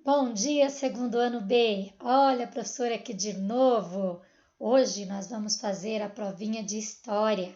Bom dia, segundo ano B. Olha, professora, aqui de novo. Hoje nós vamos fazer a provinha de história.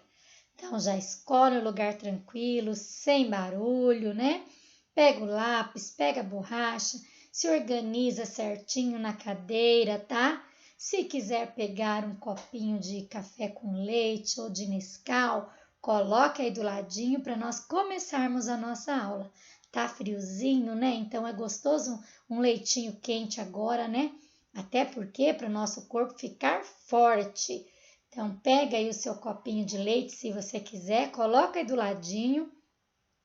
Então já escolhe um lugar tranquilo, sem barulho, né? Pega o lápis, pega a borracha, se organiza certinho na cadeira, tá? Se quiser pegar um copinho de café com leite ou de Nescau, coloca aí do ladinho para nós começarmos a nossa aula. Tá friozinho, né? Então é gostoso um leitinho quente agora, né? Até porque para o nosso corpo ficar forte. Então pega aí o seu copinho de leite, se você quiser, coloca aí do ladinho.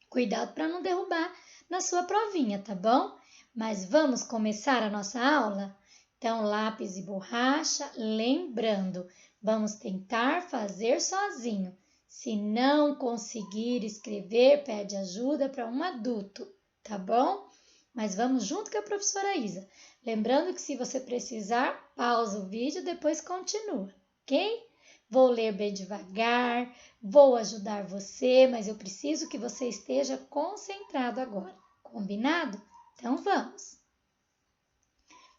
Cuidado para não derrubar na sua provinha, tá bom? Mas vamos começar a nossa aula? Então, lápis e borracha, lembrando, vamos tentar fazer sozinho. Se não conseguir escrever, pede ajuda para um adulto, tá bom? Mas vamos junto com a professora Isa. Lembrando que se você precisar, pausa o vídeo e depois continua, ok? Vou ler bem devagar, vou ajudar você, mas eu preciso que você esteja concentrado agora. Combinado? Então vamos!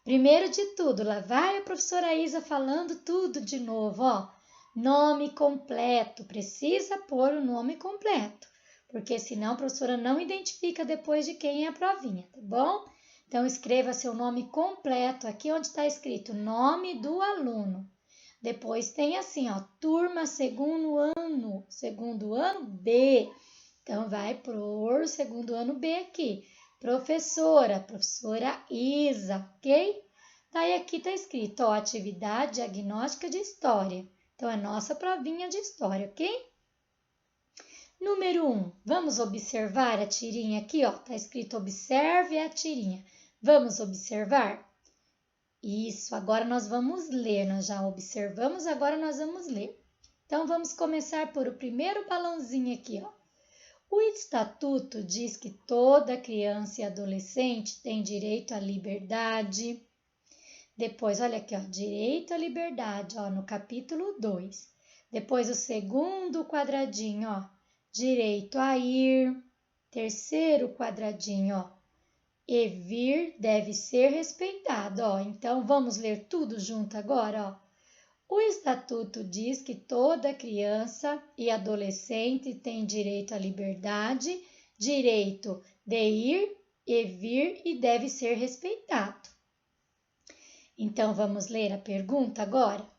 Primeiro de tudo, lá vai a professora Isa falando tudo de novo, ó. Nome completo, precisa pôr o nome completo, porque senão a professora não identifica depois de quem é a provinha, tá bom? Então escreva seu nome completo aqui onde está escrito nome do aluno. Depois tem assim, ó, turma segundo ano B. Então vai pro segundo ano B aqui. Professora Isa, ok? Daí aqui tá escrito, ó, atividade diagnóstica de história. Então é nossa provinha de história, ok? Número 1, vamos observar a tirinha aqui, ó, tá escrito observe a tirinha. Vamos observar? Isso, agora nós vamos ler, nós já observamos, agora nós vamos ler. Então, vamos começar por o primeiro balãozinho aqui, ó. O Estatuto diz que toda criança e adolescente tem direito à liberdade. Depois, olha aqui, ó, direito à liberdade, ó, no capítulo 2. Depois, o segundo quadradinho, ó, direito a ir. Terceiro quadradinho, ó, e vir deve ser respeitado, ó. Então vamos ler tudo junto agora, ó. O estatuto diz que toda criança e adolescente tem direito à liberdade, direito de ir e vir e deve ser respeitado. Então vamos ler a pergunta agora.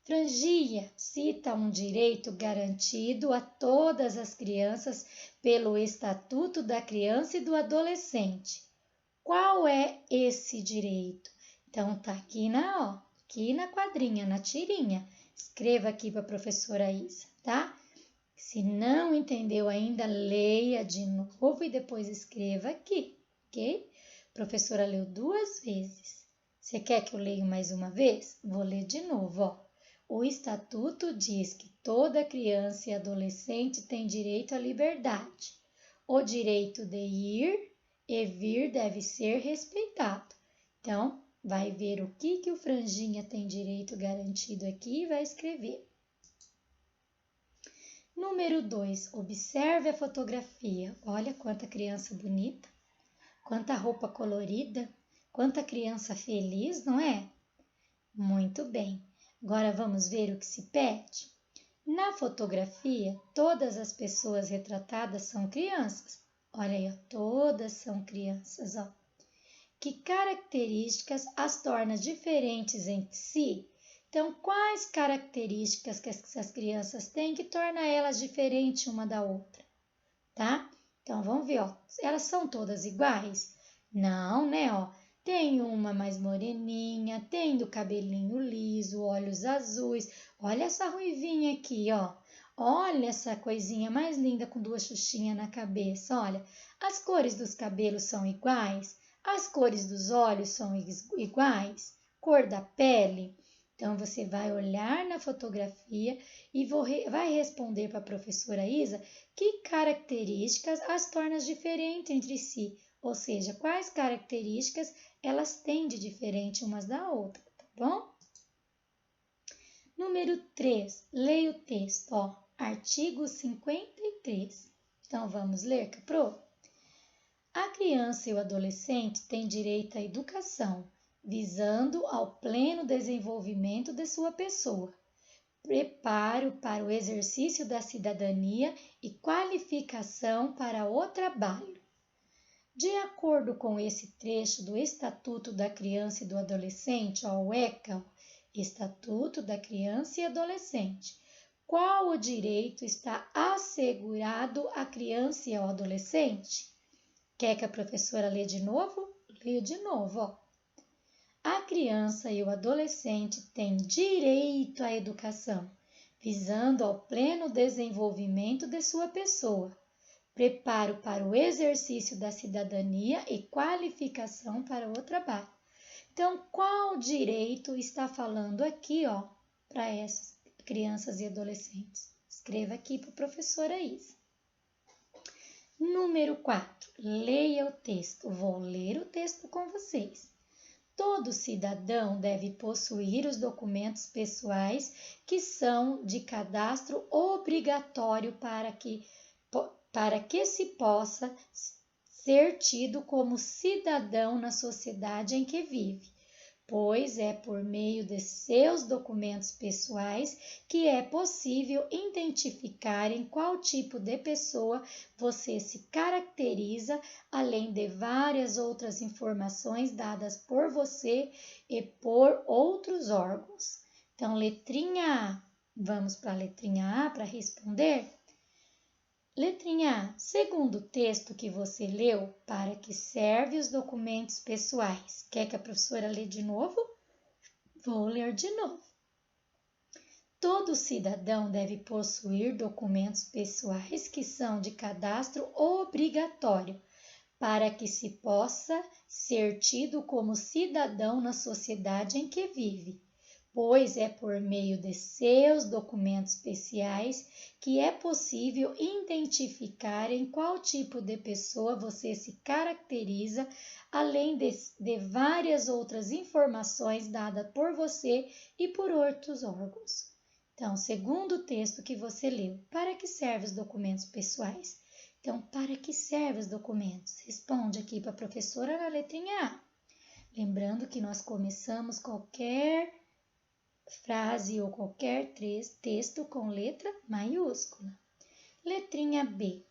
Frangia cita um direito garantido a todas as crianças pelo Estatuto da Criança e do Adolescente. Qual é esse direito? Então, tá aqui na quadrinha, na tirinha. Escreva aqui para a professora Isa, tá? Se não entendeu ainda, leia de novo e depois escreva aqui, ok? A professora leu 2 vezes. Você quer que eu leia mais uma vez? Vou ler de novo, ó. O estatuto diz que toda criança e adolescente tem direito à liberdade. O direito de ir e vir deve ser respeitado. Então, vai ver o que o Franjinha tem direito garantido aqui e vai escrever. Número 2, observe a fotografia. Olha quanta criança bonita, quanta roupa colorida, quanta criança feliz, não é? Muito bem. Agora vamos ver o que se pede. Na fotografia, todas as pessoas retratadas são crianças. Olha aí, ó, todas são crianças, ó. Que características as torna diferentes entre si? Então, quais características que essas crianças têm que torna elas diferentes uma da outra, tá? Então, vamos ver, ó, elas são todas iguais? Não, né, ó. Tem uma mais moreninha, tem do cabelinho liso, olhos azuis. Olha essa ruivinha aqui, ó. Olha essa coisinha mais linda com 2 xuxinhas na cabeça. Olha, as cores dos cabelos são iguais, as cores dos olhos são iguais, cor da pele. Então, você vai olhar na fotografia e vai responder para a professora Isa que características as tornam diferentes entre si. Ou seja, quais características elas têm de diferente umas da outra, tá bom? Número 3, leia o texto, ó, artigo 53. Então, vamos ler, Capro? A criança e o adolescente têm direito à educação, visando ao pleno desenvolvimento de sua pessoa, preparo para o exercício da cidadania e qualificação para o trabalho. De acordo com esse trecho do Estatuto da Criança e do Adolescente, o ECA, Estatuto da Criança e Adolescente, qual o direito está assegurado à criança e ao adolescente? Quer que a professora lê de novo? Lê de novo, ó. A criança e o adolescente têm direito à educação, visando ao pleno desenvolvimento de sua pessoa, preparo para o exercício da cidadania e qualificação para o trabalho. Então, qual direito está falando aqui, ó, para essas crianças e adolescentes? Escreva aqui para a professora Isa. Número 4. Leia o texto. Vou ler o texto com vocês. Todo cidadão deve possuir os documentos pessoais que são de cadastro obrigatório para que se possa ser tido como cidadão na sociedade em que vive, pois é por meio de seus documentos pessoais que é possível identificar em qual tipo de pessoa você se caracteriza, além de várias outras informações dadas por você e por outros órgãos. Então, letrinha A. Vamos para a letrinha A para responder? Letrinha A. Segundo o texto que você leu, para que servem os documentos pessoais? Quer que a professora lê de novo? Vou ler de novo. Todo cidadão deve possuir documentos pessoais que são de cadastro obrigatório para que se possa ser tido como cidadão na sociedade em que vive, pois é por meio de seus documentos pessoais que é possível identificar em qual tipo de pessoa você se caracteriza, além de várias outras informações dadas por você e por outros órgãos. Então, segundo o texto que você leu, para que servem os documentos pessoais? Então, para que servem os documentos? Responde aqui para a professora na letrinha A. Lembrando que nós começamos qualquer frase ou qualquer texto com letra maiúscula. Letrinha B.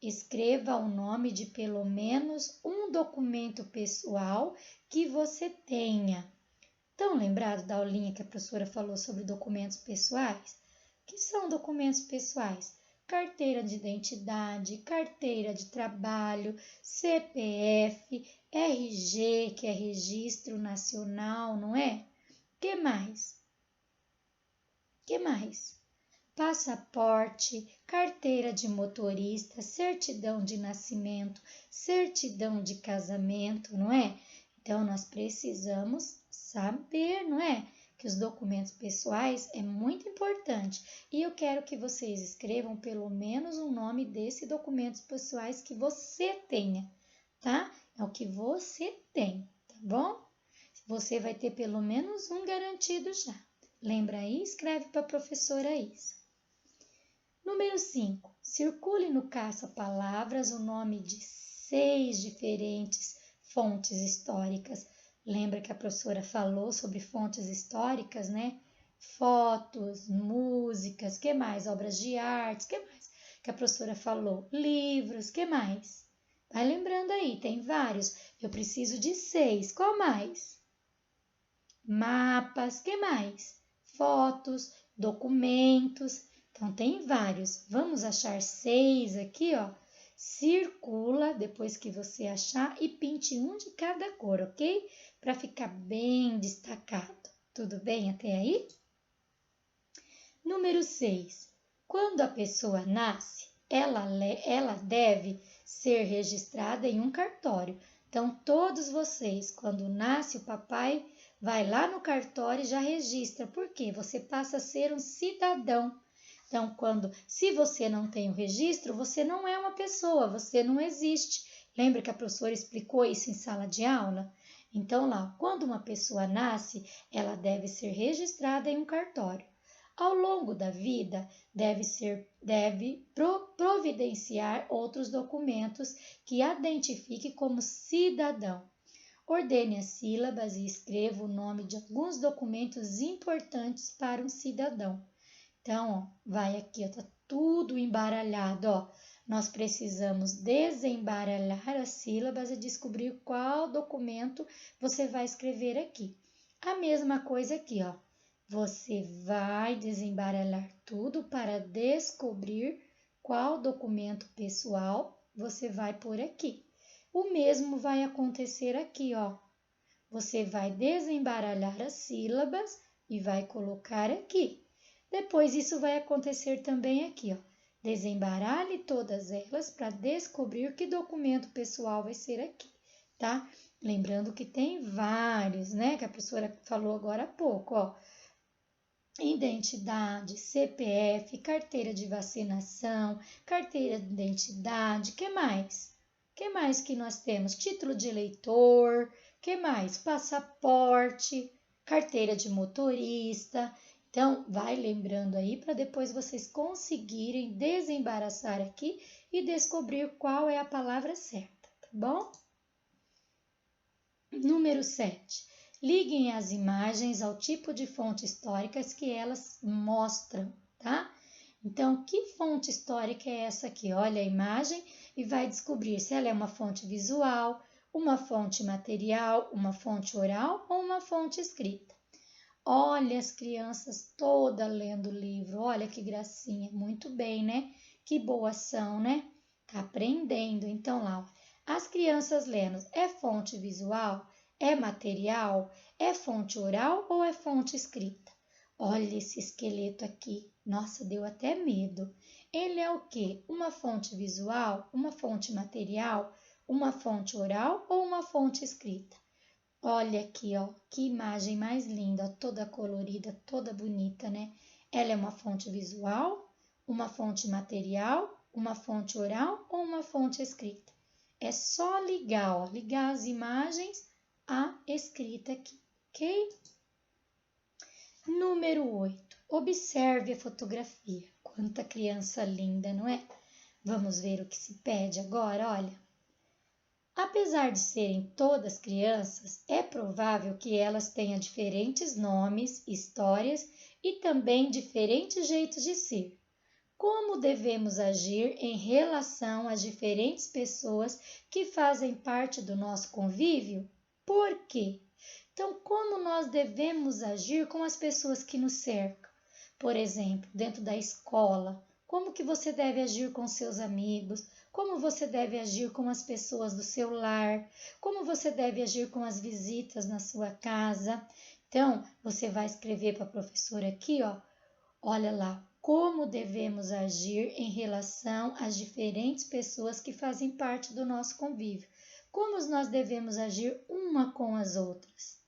Escreva o nome de pelo menos um documento pessoal que você tenha. Estão lembrados da aulinha que a professora falou sobre documentos pessoais? O que são documentos pessoais? Carteira de identidade, carteira de trabalho, CPF, RG, que é Registro Nacional, não é? Que mais? Que mais? Passaporte, carteira de motorista, certidão de nascimento, certidão de casamento, não é? Então, nós precisamos saber, não é? Que os documentos pessoais é muito importante. E eu quero que vocês escrevam pelo menos o nome desses documentos pessoais que você tenha, tá? É o que você tem, tá bom? Você vai ter pelo menos um garantido já. Lembra aí? Escreve para a professora Isa. Número 5. Circule no caça-palavras o nome de 6 diferentes fontes históricas. Lembra que a professora falou sobre fontes históricas, né? Fotos, músicas, que mais? Obras de arte, que mais? Que a professora falou? Livros, que mais? Vai lembrando aí, tem vários. Eu preciso de 6. Qual mais? Mapas, que mais? Fotos, documentos. Então, tem vários. Vamos achar 6 aqui, ó. Circula depois que você achar e pinte um de cada cor, ok? Para ficar bem destacado. Tudo bem até aí? Número 6. Quando a pessoa nasce, ela deve ser registrada em um cartório. Então, todos vocês, quando nasce o papai, vai lá no cartório e já registra. Por quê? Você passa a ser um cidadão. Então, se você não tem o registro, você não é uma pessoa, você não existe. Lembra que a professora explicou isso em sala de aula? Então, lá, quando uma pessoa nasce, ela deve ser registrada em um cartório. Ao longo da vida, deve providenciar outros documentos que identifique como cidadão. Ordene as sílabas e escreva o nome de alguns documentos importantes para um cidadão. Então, ó, vai aqui, ó, tá tudo embaralhado, ó. Nós precisamos desembaralhar as sílabas e descobrir qual documento você vai escrever aqui. A mesma coisa aqui, ó. Você vai desembaralhar tudo para descobrir qual documento pessoal você vai pôr aqui. O mesmo vai acontecer aqui, ó. Você vai desembaralhar as sílabas e vai colocar aqui. Depois, isso vai acontecer também aqui, ó. Desembaralhe todas elas para descobrir que documento pessoal vai ser aqui, tá? Lembrando que tem vários, né? Que a professora falou agora há pouco, ó. Identidade, CPF, carteira de vacinação, carteira de identidade, que mais? Que mais que nós temos? Título de eleitor, que mais? Passaporte, carteira de motorista. Então, vai lembrando aí para depois vocês conseguirem desembaraçar aqui e descobrir qual é a palavra certa, tá bom? Número 7. Liguem as imagens ao tipo de fonte históricas que elas mostram, tá? Então, que fonte histórica é essa aqui? Olha a imagem e vai descobrir se ela é uma fonte visual, uma fonte material, uma fonte oral ou uma fonte escrita. Olha as crianças todas lendo o livro, olha que gracinha, muito bem, né? Que boa ação, né? Tá aprendendo. Então, lá, ó, as crianças lendo, é fonte visual? É material? É fonte oral ou é fonte escrita? Olha esse esqueleto aqui, nossa, deu até medo. Ele é o quê? Uma fonte visual, uma fonte material, uma fonte oral ou uma fonte escrita? Olha aqui, ó, que imagem mais linda, ó, toda colorida, toda bonita, né? Ela é uma fonte visual, uma fonte material, uma fonte oral ou uma fonte escrita? É só ligar, ó, ligar as imagens à escrita aqui, ok? Número 8. Observe a fotografia. Quanta criança linda, não é? Vamos ver o que se pede agora, olha. Apesar de serem todas crianças, é provável que elas tenham diferentes nomes, histórias e também diferentes jeitos de ser. Como devemos agir em relação às diferentes pessoas que fazem parte do nosso convívio? Por quê? Então, como nós devemos agir com as pessoas que nos cercam? Por exemplo, dentro da escola, como que você deve agir com seus amigos? Como você deve agir com as pessoas do seu lar? Como você deve agir com as visitas na sua casa? Então, você vai escrever para a professora aqui, ó. Olha lá, como devemos agir em relação às diferentes pessoas que fazem parte do nosso convívio. Como nós devemos agir uma com as outras?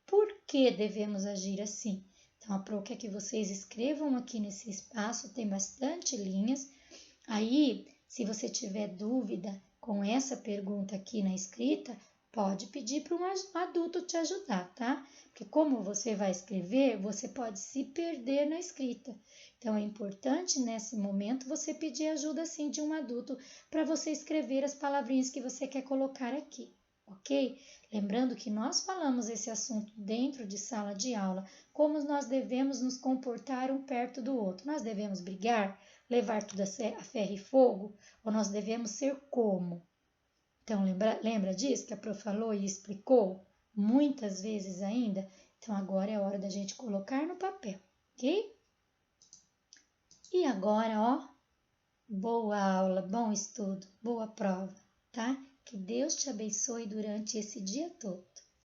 Por que devemos agir assim? Então, a Pro quer que vocês escrevam aqui nesse espaço, tem bastante linhas. Aí, se você tiver dúvida com essa pergunta aqui na escrita, pode pedir para um adulto te ajudar, tá? Porque como você vai escrever, você pode se perder na escrita. Então, é importante nesse momento você pedir ajuda sim de um adulto para você escrever as palavrinhas que você quer colocar aqui, ok? Lembrando que nós falamos esse assunto dentro de sala de aula, como nós devemos nos comportar um perto do outro. Nós devemos brigar, levar tudo a ferro e fogo, ou nós devemos ser como? Então, lembra disso que a Pro falou e explicou muitas vezes ainda? Então, agora é hora da gente colocar no papel, ok? E agora, ó, boa aula, bom estudo, boa prova, tá? Que Deus te abençoe durante esse dia todo.